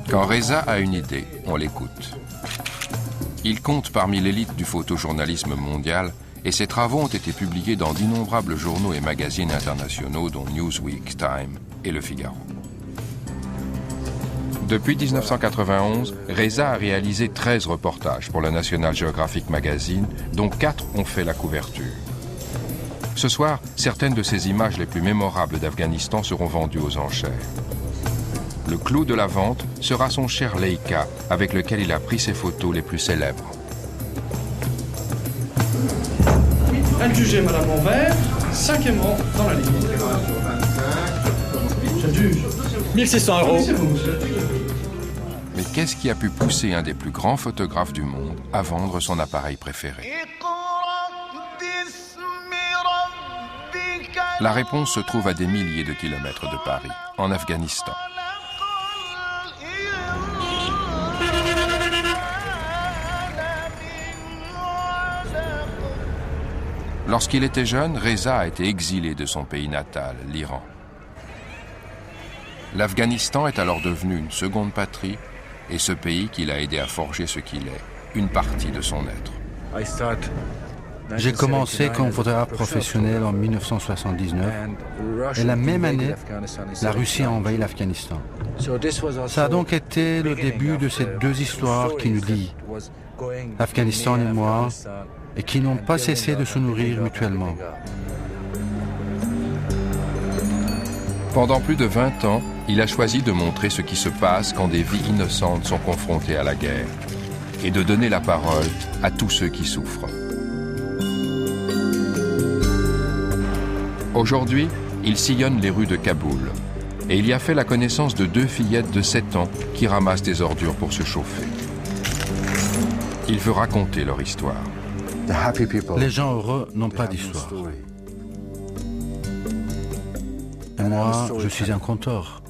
Quand Reza a une idée, on l'écoute. Il compte parmi l'élite du photojournalisme mondial et ses travaux ont été publiés dans d'innombrables journaux et magazines internationaux dont Newsweek, Time et Le Figaro. Depuis 1991, Reza a réalisé 13 reportages pour le National Geographic Magazine, dont 4 ont fait la couverture. Ce soir, certaines de ces images les plus mémorables d'Afghanistan seront vendues aux enchères. Le clou de la vente sera son cher Leica, avec lequel il a pris ses photos les plus célèbres. Adjugé Madame Monvert, 5e rang dans la ligne. J'adjuge. 1600 €. Mais qu'est-ce qui a pu pousser un des plus grands photographes du monde à vendre son appareil préféré? La réponse se trouve à des milliers de kilomètres de Paris, en Afghanistan. Lorsqu'il était jeune, Reza a été exilé de son pays natal, l'Iran. L'Afghanistan est alors devenu une seconde patrie et ce pays qui l'a aidé à forger ce qu'il est, une partie de son être. J'ai commencé comme photographe professionnel en 1979 et la même année, la Russie a envahi l'Afghanistan. Ça a donc été le début de ces deux histoires qui nous lient, l'Afghanistan et moi, et qui n'ont pas cessé de se nourrir mutuellement. Pendant plus de 20 ans, il a choisi de montrer ce qui se passe quand des vies innocentes sont confrontées à la guerre et de donner la parole à tous ceux qui souffrent. Aujourd'hui, il sillonne les rues de Kaboul et il y a fait la connaissance de 2 fillettes de 7 ans qui ramassent des ordures pour se chauffer. Il veut raconter leur histoire. Les gens heureux n'ont pas d'histoire. Moi, je suis un conteur.